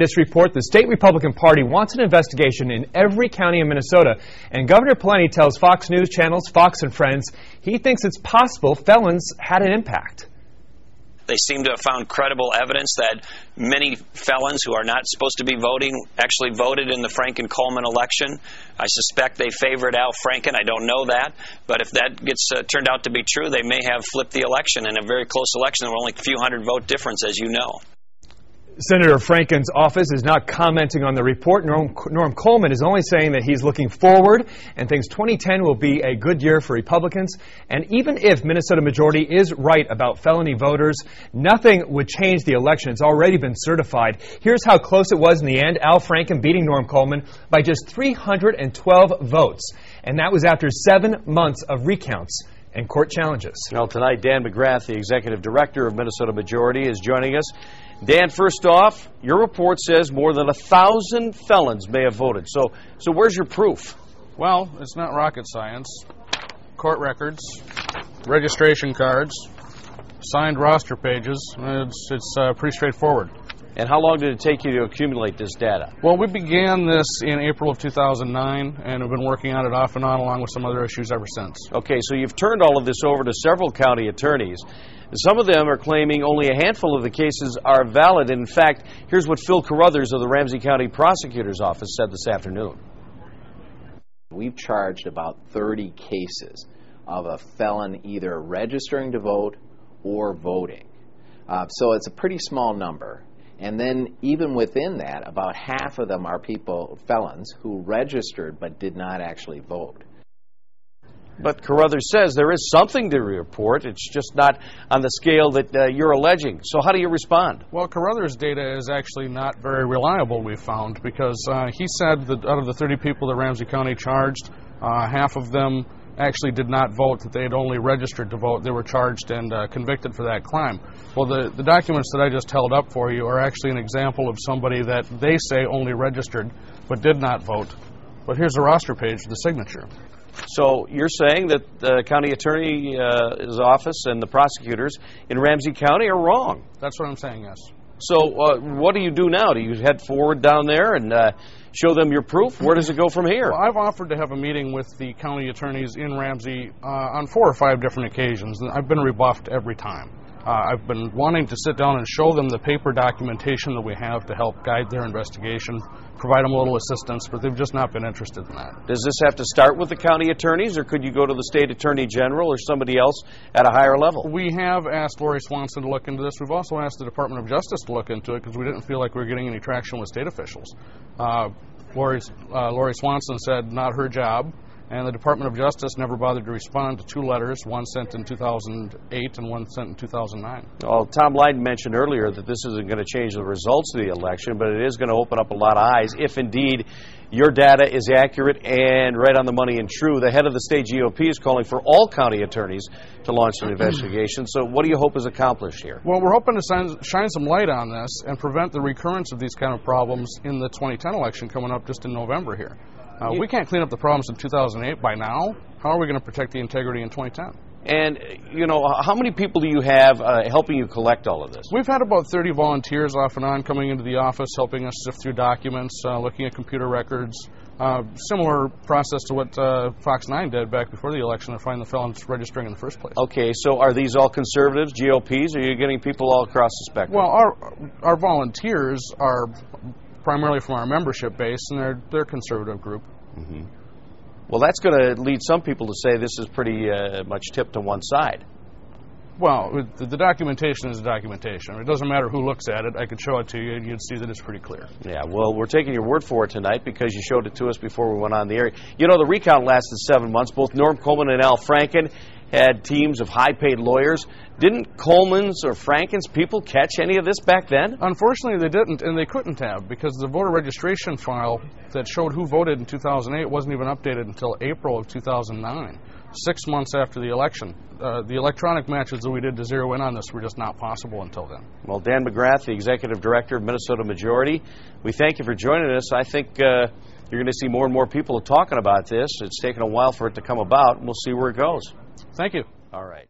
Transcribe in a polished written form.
This report, the state Republican Party wants an investigation in every county in Minnesota, and Governor Pawlenty tells Fox News Channel's Fox and Friends he thinks it's possible felons had an impact. They seem to have found credible evidence that many felons who are not supposed to be voting actually voted in the Franken-Coleman election. I suspect they favored Al Franken. I don't know that. But if that gets turned out to be true, they may have flipped the election in a very close election. There were only a few hundred vote difference, as you know. Senator Franken's office is not commenting on the report. Norm Coleman is only saying that he's looking forward and thinks 2010 will be a good year for Republicans. And even if Minnesota majority is right about felony voters, nothing would change the election. It's already been certified. Here's how close it was in the end. Al Franken beating Norm Coleman by just 312 votes. And that was after 7 months of recounts and court challenges. Well, tonight, Dan McGrath, the executive director of Minnesota Majority, is joining us. Dan, first off, your report says more than 1,000 felons may have voted. So where's your proof? Well, it's not rocket science. Court records, registration cards, signed roster pages. It's pretty straightforward. And how long did it take you to accumulate this data? Well, we began this in April of 2009, and have been working on it off and on along with some other issues ever since. Okay, so you've turned all of this over to several county attorneys. Some of them are claiming only a handful of the cases are valid. In fact, here's what Phil Carruthers of the Ramsey County Prosecutor's Office said this afternoon. We've charged about 30 cases of a felon either registering to vote or voting. So it's a pretty small number. And then even within that, about half of them are felons who registered but did not actually vote. But Carruthers says there is something to report. It's just not on the scale that you're alleging. So how do you respond? Well, Carruthers' data is actually not very reliable, we found, because he said that out of the 30 people that Ramsey County charged, half of them actually did not vote, that they had only registered to vote. They were charged and convicted for that crime. Well, the documents that I just held up for you are actually an example of somebody that they say only registered but did not vote. But here's the roster page, the signature. So you're saying that the county attorney's office and the prosecutors in Ramsey County are wrong? That's what I'm saying, yes. So what do you do now? Do you head forward down there and show them your proof? Where does it go from here? Well, I've offered to have a meeting with the county attorneys in Ramsey on 4 or 5 different occasions, and I've been rebuffed every time. I've been wanting to sit down and show them the paper documentation that we have to help guide their investigation, provide them a little assistance, but they've just not been interested in that. Does this have to start with the county attorneys, or could you go to the state attorney general or somebody else at a higher level? We have asked Lori Swanson to look into this. We've also asked the Department of Justice to look into it because we didn't feel like we were getting any traction with state officials. Lori Swanson said not her job. And the Department of Justice never bothered to respond to 2 letters, one sent in 2008 and one sent in 2009. Well, Tom Lydon mentioned earlier that this isn't going to change the results of the election, but it is going to open up a lot of eyes if indeed your data is accurate and right on the money and true. The head of the state GOP is calling for all county attorneys to launch an investigation. So what do you hope is accomplished here? Well, we're hoping to shine some light on this and prevent the recurrence of these kind of problems in the 2010 election coming up just in November here. We can't clean up the problems in 2008 by now. How are we going to protect the integrity in 2010? And, you know, how many people do you have helping you collect all of this? We've had about 30 volunteers off and on coming into the office, helping us sift through documents, looking at computer records. Similar process to what Fox 9 did back before the election to find the felons registering in the first place. Okay, so are these all conservatives, GOPs, or are you getting people all across the spectrum? Well, our volunteers are primarily from our membership base, and they're a conservative group. Mm-hmm. Well, that's going to lead some people to say this is pretty much tipped to one side. Well, the documentation is documentation. It doesn't matter who looks at it. I could show it to you, and you'd see that it's pretty clear. Yeah, well, we're taking your word for it tonight because you showed it to us before we went on the air. You know, the recount lasted 7 months. Both Norm Coleman and Al Franken had teams of high-paid lawyers. Didn't Coleman's or Franken's people catch any of this back then? Unfortunately, they didn't, and they couldn't have, because the voter registration file that showed who voted in 2008 wasn't even updated until April of 2009, 6 months after the election. The electronic matches that we did to zero in on this were just not possible until then. Well, Dan McGrath, the Executive Director of Minnesota Majority, we thank you for joining us. I think you're going to see more and more people talking about this. It's taken a while for it to come about, and we'll see where it goes. Thank you. All right.